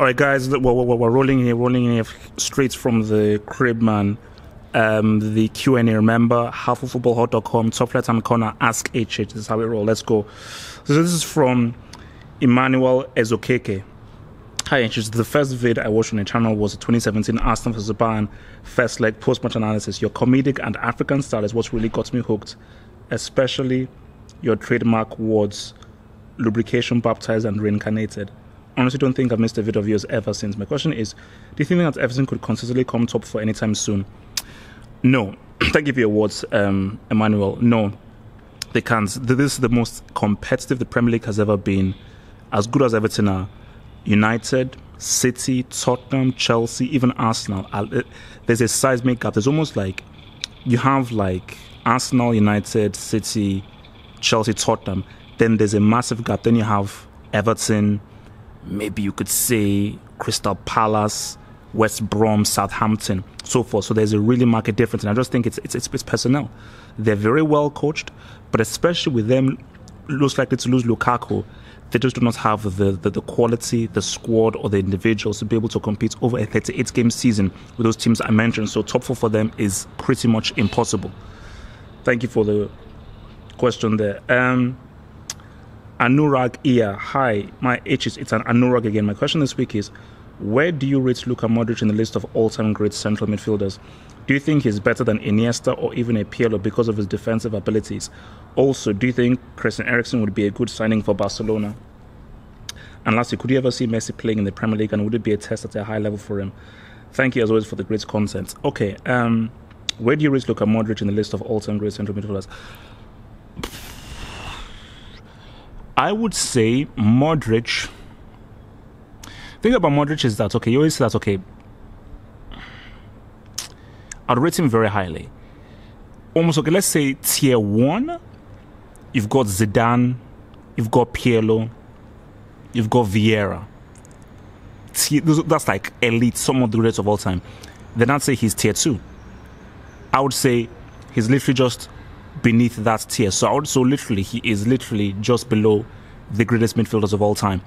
All right, guys, we're rolling here straight from the crib, man. The Q&A, remember, halfoffootballhot.com, top right-hand corner, ask HH. This is how we roll. Let's go. So this is from Emmanuel Ezokeke. Hi, HH. The first vid I watched on the channel was the 2017 Arsenal vs Bayern first leg post-match analysis. Your comedic and African style is what really got me hooked, especially your trademark words, lubrication, baptized, and reincarnated. Honestly, don't think I've missed a video of yours ever since. My question is, do you think that Everton could consistently come top 4 anytime soon? No. Thank you for your words, Emmanuel. No, they can't. This is the most competitive the Premier League has ever been. As good as Everton are, United, City, Tottenham, Chelsea, even Arsenal, there's a seismic gap. There's almost like you have like Arsenal, United, City, Chelsea, Tottenham. Then there's a massive gap. Then you have Everton, maybe you could say Crystal Palace, West Brom, Southampton, so forth. So there's a really marked difference, and I just think it's personnel. They're very well coached, but especially with them most likely to lose Lukaku, they just do not have the quality, the squad, or the individuals to be able to compete over a 38-game season with those teams I mentioned. So top 4 for them is pretty much impossible. Thank you for the question there. Anurag Iya, hi, my H is, it's an Anurag again. My question this week is, where do you rate Luka Modric in the list of all-time great central midfielders? Do you think he's better than Iniesta or even a Pirlo because of his defensive abilities? Also, do you think Christian Eriksen would be a good signing for Barcelona? And lastly, could you ever see Messi playing in the Premier League, and would it be a test at a high level for him? Thank you as always for the great content. Okay, where do you rate Luka Modric in the list of all-time great central midfielders? I would say Modric. The thing about Modric is that, okay, you always say that, okay, I'd rate him very highly. Almost, okay, let's say tier 1, you've got Zidane, you've got Pirlo, you've got Vieira. That's like elite, some of the greats of all time. Then I'd say he's tier 2. I would say he's literally just beneath that tier. So literally, he is literally just below the greatest midfielders of all time.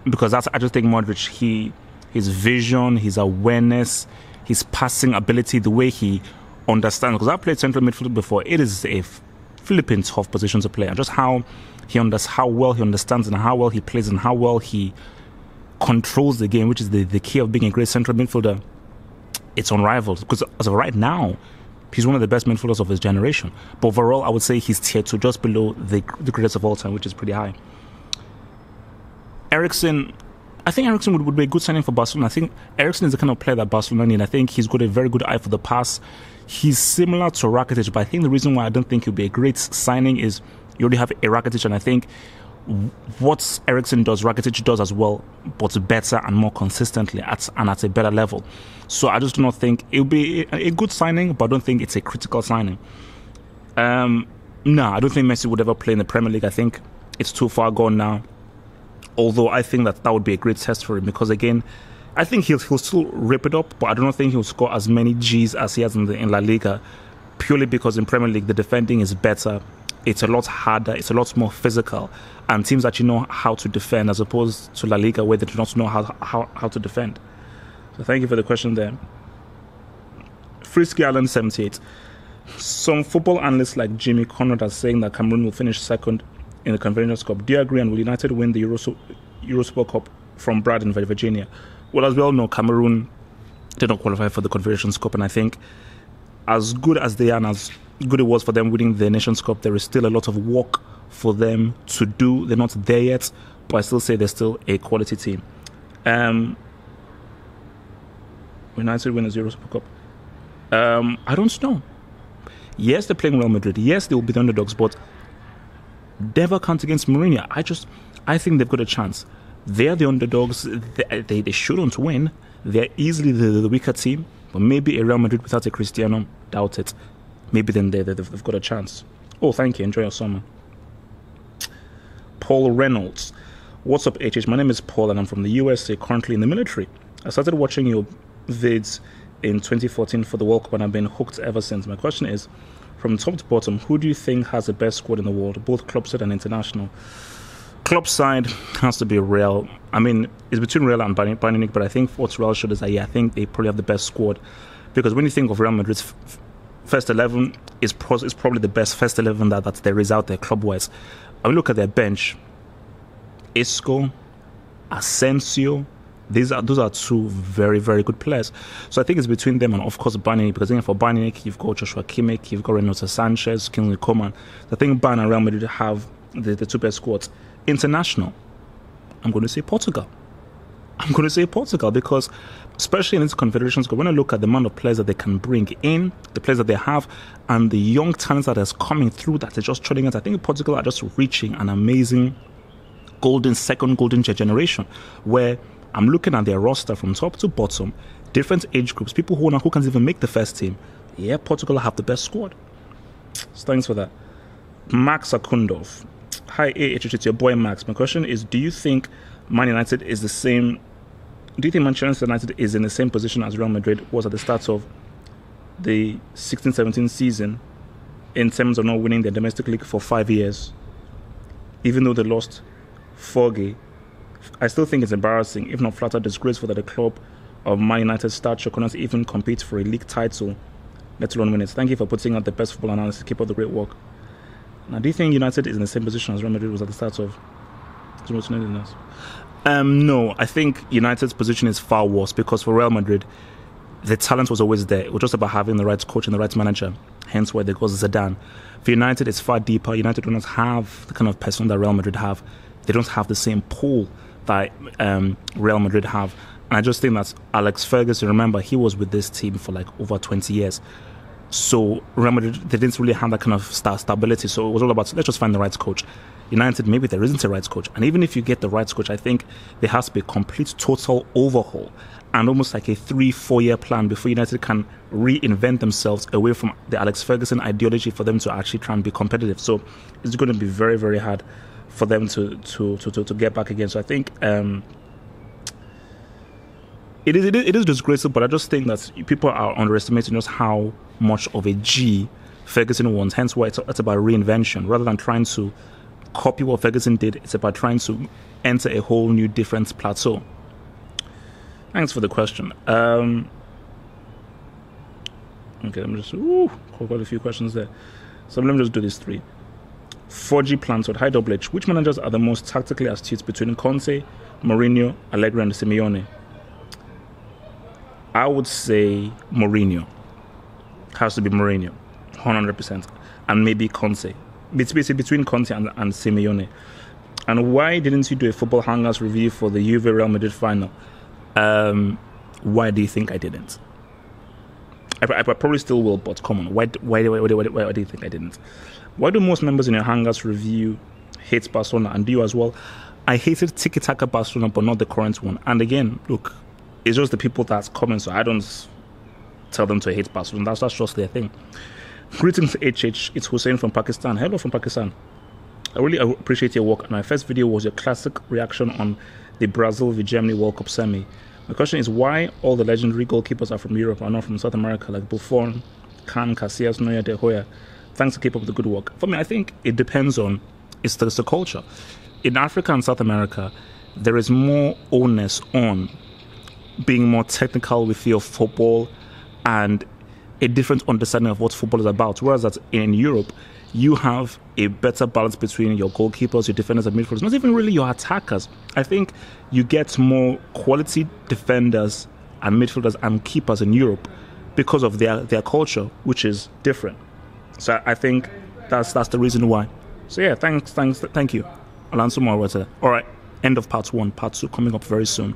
Because I just think Modric, his vision, his awareness, his passing ability, the way he understands. Because I've played central midfield before. It is a flipping tough position to play. And just how well he understands and how well he plays and how well he controls the game, which is the key of being a great central midfielder. It's unrivaled. Because as of right now, he's one of the best midfielders of his generation. But overall, I would say he's tier 2, just below the greatest of all time, which is pretty high. Eriksen, I think Eriksen would be a good signing for Barcelona. I think Eriksen is the kind of player that Barcelona need. I think he's got a very good eye for the pass. He's similar to Rakitic, but I think the reason why I don't think he'll be a great signing is you already have a Rakitic, and I think what Eriksen does, Rakitic does as well, but better and more consistently and at a better level. So I just do not think it'll be a good signing, but I don't think it's a critical signing. No, I don't think Messi would ever play in the Premier League. I think it's too far gone now. Although I think that would be a great test for him, because again, I think he'll still rip it up, but I don't think he'll score as many G's as he has in La Liga, purely because in Premier League the defending is better. It's a lot harder, it's a lot more physical, and teams actually know how to defend as opposed to La Liga where they do not know how to defend. So thank you for the question there. Frisky Island 78. Some football analysts like Jimmy Conrad are saying that Cameroon will finish second in the Confederations Cup. Do you agree, and will United win the Eurosport Cup from Brad in Virginia? Well, as we all know, Cameroon did not qualify for the Confederations Cup, and I think as good as they are and as good it was for them winning the Nations Cup, there is still a lot of work for them to do. They're not there yet, but I still say they're still a quality team. United win the Eurosport Cup. I don't know. Yes, they're playing Real Madrid. Yes, they will be the underdogs, but never count against Mourinho. I think they've got a chance. They're the underdogs. They shouldn't win. They're easily the weaker team. But maybe a Real Madrid without a Cristiano, doubt it. Maybe then they've got a chance. Oh, thank you. Enjoy your summer. Paul Reynolds. What's up, HH? My name is Paul and I'm from the USA, currently in the military. I started watching your vids in 2014 for the World Cup and I've been hooked ever since. My question is, from top to bottom, who do you think has the best squad in the world, both club side and international? Club side has to be Real. I mean, it's between Real and Bayern Munich, but I think what Real showed is that, I think they probably have the best squad. Because when you think of Real Madrid's first 11, is probably the best first 11 that there is out there club-wise. I mean, look at their bench. Isco, Asensio, those are two very, very good players. So I think it's between them and, of course, Bayern Munich, because for Bayern Munich, you've got Joshua Kimmich, you've got Renato Sanchez, Kingsley Coman. So I think Bayern and Real Madrid have the two best squads. International, I'm going to say Portugal. Because, especially in this Confederations Cup, when I look at the amount of players that they can bring in, the players that they have, and the young talents that is coming through that they're just training us, I think Portugal are just reaching an amazing second golden generation, where I'm looking at their roster from top to bottom, different age groups, people who can't even make the first team. Yeah, Portugal have the best squad. So thanks for that. Max Akundov. Hi, it's your boy Max. My question is, do you think Manchester United is in the same position as Real Madrid was at the start of the 16-17 season in terms of not winning the domestic league for 5 years? Even though they lost Fergie, I still think it's embarrassing, if not flat out disgraceful, that the club of Man United stature cannot even compete for a league title, let alone win it. Thank you for putting out the best football analysis. Keep up the great work. Now, do you think United is in the same position as Real Madrid was at the start of? No, I think United's position is far worse, because for Real Madrid, the talent was always there. It was just about having the right coach and the right manager. Hence why they got Zidane. For United, it's far deeper. United do not have the kind of person that Real Madrid have. They don't have the same pool that Real Madrid have. And I just think that Alex Ferguson, remember, he was with this team for like over 20 years. So Real Madrid, they didn't really have that kind of stability. So it was all about, let's just find the right coach. United, maybe there isn't a right coach. And even if you get the right coach, I think there has to be a complete, total overhaul and almost like a 3-4 year plan before United can reinvent themselves away from the Alex Ferguson ideology for them to actually try and be competitive. So it's going to be very, very hard for them to get back again. So I think it is disgraceful, but I just think that people are underestimating just how much of a G Ferguson wants. Hence why it's about reinvention. Rather than trying to copy what Ferguson did, it's about trying to enter a whole new different plateau. Thanks for the question. Okay, I'm just quite a few questions there. So let me just do these three. 4G plans with High Double H. Which managers are the most tactically astute between Conte, Mourinho, Allegri, and Simeone? I would say Mourinho. Has to be Mourinho, 100%, and maybe Conte. It's basically between Conte and Simeone. And why didn't you do a football hangers review for the Juve Real Madrid final? Why do you think I didn't? I probably still will, but come on, why do you think I didn't? Why do most members in your hangers review hate Barcelona, and do you as well? I hated Tiki-Taka Barcelona, but not the current one. And again, look, it's just the people that's comment, so I don't tell them to hate Barcelona. That's just their thing. Greetings, HH. It's Hussein from Pakistan. Hello from Pakistan. I really appreciate your work. My first video was your classic reaction on the Brazil v Germany World Cup semi. My question is, why all the legendary goalkeepers are from Europe and not from South America, like Buffon, Can, Casillas, Neuer, De Gea? Thanks to keep up the good work. For me, I think it depends on, it's the culture. In Africa and South America, there is more onus on being more technical with your football and a different understanding of what football is about. Whereas that in Europe, you have a better balance between your goalkeepers, your defenders, and midfielders. Not even really your attackers. I think you get more quality defenders and midfielders and keepers in Europe because of their culture, which is different. So I think that's the reason why. So yeah, thank you. I'll answer more later. All right, end of part 1. Part 2 coming up very soon.